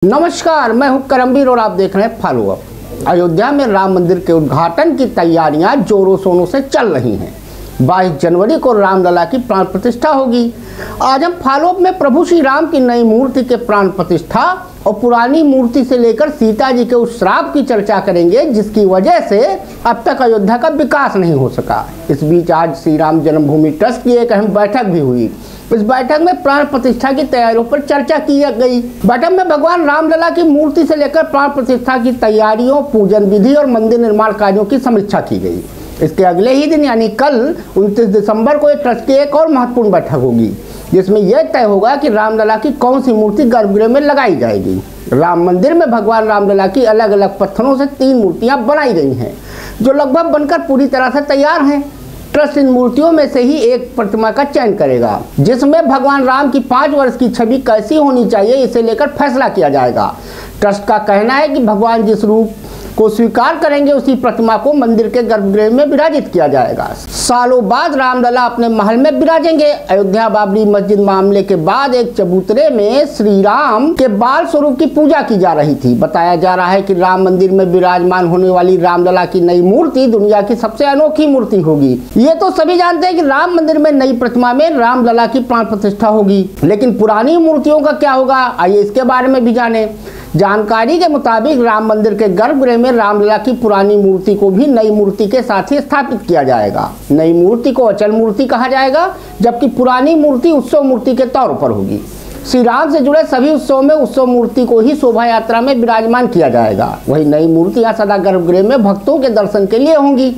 नमस्कार, मैं हूं करमवीर और आप देख रहे हैं फॉलो अप। अयोध्या में राम मंदिर के उद्घाटन की तैयारियां जोरों शोरों से चल रही हैं। 22 जनवरी को रामलला की प्राण प्रतिष्ठा होगी। आज हम फॉलो अप में प्रभु श्री राम की नई मूर्ति के प्राण प्रतिष्ठा और पुरानी मूर्ति से लेकर सीता जी के उस श्राप की चर्चा करेंगे जिसकी वजह से अब तक अयोध्या का विकास नहीं हो सका। इस बीच आज श्री राम जन्मभूमि ट्रस्ट की एक अहम बैठक भी हुई। इस बैठक में प्राण प्रतिष्ठा की तैयारियों पर चर्चा की गई। बैठक में भगवान रामलला की मूर्ति से लेकर प्राण प्रतिष्ठा की तैयारियों, पूजन विधि और मंदिर निर्माण कार्यों की समीक्षा की गई। इसके अगले ही दिन यानी कल 29 दिसंबर को ट्रस्ट की एक और महत्वपूर्ण बैठक होगी जिसमें यह तय होगा कि रामलला की कौन सी मूर्ति गर्भगृह में लगाई जाएगी। राम मंदिर में भगवान रामलला की अलग अलग पत्थरों से 3 मूर्तियां बनाई गई हैं जो लगभग बनकर पूरी तरह से तैयार हैं। ट्रस्ट इन मूर्तियों में से ही एक प्रतिमा का चयन करेगा जिसमें भगवान राम की 5 वर्ष की छवि कैसी होनी चाहिए इसे लेकर फैसला किया जाएगा। ट्रस्ट का कहना है कि भगवान जिस रूप को स्वीकार करेंगे उसी प्रतिमा को मंदिर के गर्भगृह में विराजित किया जाएगा। सालों बाद रामलला अपने महल में विराजेंगे। अयोध्या बाबरी मस्जिद मामले के बाद एक चबूतरे में श्री राम के बाल स्वरूप की पूजा की जा रही थी। बताया जा रहा है कि राम मंदिर में विराजमान होने वाली रामलला की नई मूर्ति दुनिया की सबसे अनोखी मूर्ति होगी। ये तो सभी जानते हैं कि राम मंदिर में नई प्रतिमा में रामलला की प्राण प्रतिष्ठा होगी, लेकिन पुरानी मूर्तियों का क्या होगा, आइए इसके बारे में भी जाने। जानकारी के मुताबिक राम मंदिर के गर्भगृह में रामलला की पुरानी मूर्ति को भी नई मूर्ति के साथ ही स्थापित किया जाएगा। नई मूर्ति को अचल मूर्ति कहा जाएगा जबकि पुरानी मूर्ति उत्सव मूर्ति के तौर पर होगी। श्री राम से जुड़े सभी उत्सव में उत्सव मूर्ति को ही शोभा यात्रा में विराजमान किया जाएगा। वही नई मूर्तियां सदा गर्भगृह में भक्तों के दर्शन के लिए होंगी।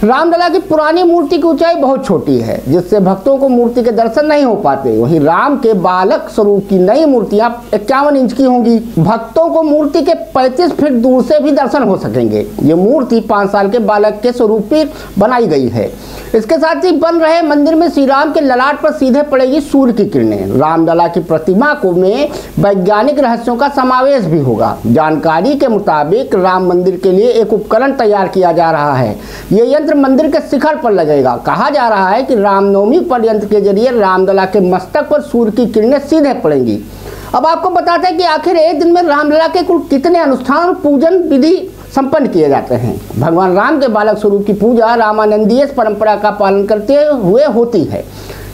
रामलला की पुरानी मूर्ति की ऊंचाई बहुत छोटी है जिससे भक्तों को मूर्ति के दर्शन नहीं हो पाते। वहीं राम के बालक स्वरूप की नई मूर्तियां 51 इंच की होंगी। भक्तों को मूर्ति के 35 फीट दूर से भी दर्शन हो सकेंगे। ये मूर्ति 5 साल के बालक के स्वरूप में बनाई गई है। इसके साथ ही बन रहे मंदिर में श्री राम के ललाट पर सीधे पड़ेगी सूर्य की किरणें। रामलला की प्रतिमा को में वैज्ञानिक रहस्यों का समावेश भी होगा। जानकारी के मुताबिक राम मंदिर के लिए एक उपकरण तैयार किया जा रहा है। ये यंत्र मंदिर के शिखर पर लगेगा। कहा जा रहा है कि रामनवमी पर यंत्र के जरिए रामलला के मस्तक पर सूर्य की किरणें सीधे पड़ेंगी। अब आपको बताते हैं कि आखिर एक दिन में रामलला के कुल कितने अनुष्ठान और पूजन विधि संपन्न किए जाते हैं। भगवान राम के बालक स्वरूप की पूजा रामानंदीय परंपरा का पालन करते हुए होती है।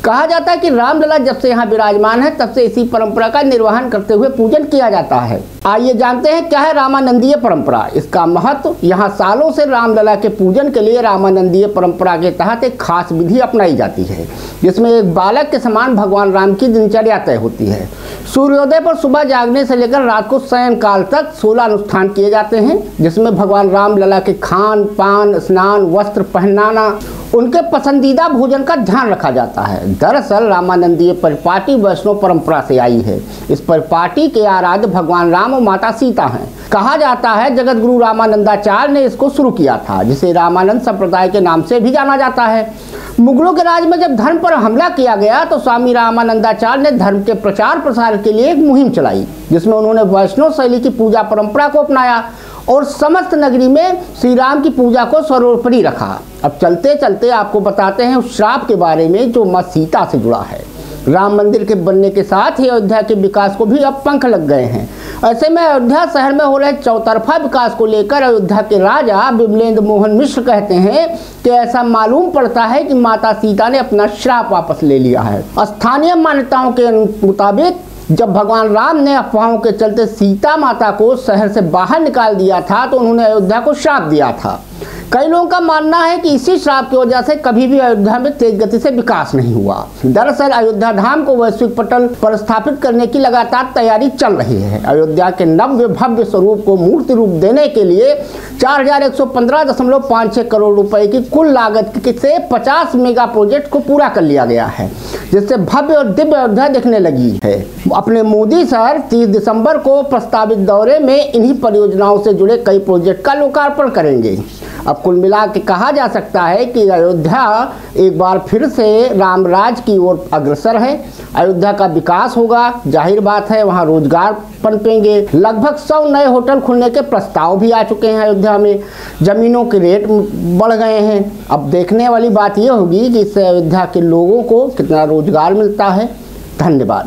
कहा जाता है कि रामलला जब से यहाँ विराजमान है तब से इसी परंपरा का निर्वहन करते हुए पूजन किया जाता है। आइए जानते हैं क्या है रामानंदीय परंपरा, इसका महत्व। यहाँ सालों से रामलला के पूजन के लिए रामानंदीय परंपरा के तहत एक खास विधि अपनाई जाती है जिसमें एक बालक के समान भगवान राम की दिनचर्या तय होती है। सूर्योदय पर सुबह जागने से लेकर रात को शयन काल तक 16 अनुष्ठान किए जाते हैं जिसमें भगवान रामलला के खान पान, स्नान, वस्त्र पहनाना, उनके पसंदीदा भोजन का ध्यान रखा जाता है। दरअसल रामानंदीय परिपाटी वैष्णव परंपरा से आई है। इस परिपाटी के आराध्य भगवान राम और माता सीता हैं। कहा जाता है जगत गुरु रामानंदाचार्य ने इसको शुरू किया था जिसे रामानंद संप्रदाय के नाम से भी जाना जाता है। मुगलों के राज में जब धर्म पर हमला किया गया तो स्वामी रामानंदाचार्य ने धर्म के प्रचार प्रसार के लिए एक मुहिम चलाई जिसमें उन्होंने वैष्णव शैली की पूजा परंपरा को अपनाया और समस्त नगरी में श्री राम की पूजा को सर्वोपरि रखा। अब चलते चलते आपको बताते हैं उस श्राप के बारे में जो मां सीता से जुड़ा है। राम मंदिर के बनने के साथ ही अयोध्या के विकास को भी अब पंख लग गए हैं। ऐसे में अयोध्या शहर में हो रहे चौतरफा विकास को लेकर अयोध्या के राजा विमलेंद्र मोहन मिश्र कहते हैं कि ऐसा मालूम पड़ता है कि माता सीता ने अपना श्राप वापस ले लिया है। स्थानीय मान्यताओं के मुताबिक जब भगवान राम ने अफवाहों के चलते सीता माता को शहर से बाहर निकाल दिया था तो उन्होंने अयोध्या को श्राप दिया था। कई लोगों का मानना है कि इसी श्राप की वजह से कभी भी अयोध्या में तेज गति से विकास नहीं हुआ। दरअसल अयोध्या धाम को वैश्विक पटल पर स्थापित करने की लगातार तैयारी चल रही है। अयोध्या के नव्य भव्य स्वरूप को मूर्ति रूप देने के लिए 4115.56 करोड़ रुपए की कुल लागत से 50 मेगा प्रोजेक्ट को पूरा कर लिया गया है जिससे भव्य और दिव्य अयोध्या दिखने लगी है। अपने मोदी सर 30 दिसंबर को प्रस्तावित दौरे में इन्हीं परियोजनाओं से जुड़े कई प्रोजेक्ट का लोकार्पण करेंगे। अब कुल मिला के कहा जा सकता है कि अयोध्या एक बार फिर से रामराज की ओर अग्रसर है। अयोध्या का विकास होगा, जाहिर बात है वहाँ रोजगार पनपेंगे। लगभग 100 नए होटल खुलने के प्रस्ताव भी आ चुके हैं। अयोध्या में जमीनों के रेट बढ़ गए हैं। अब देखने वाली बात यह होगी कि इससे अयोध्या के लोगों को कितना रोजगार मिलता है। धन्यवाद।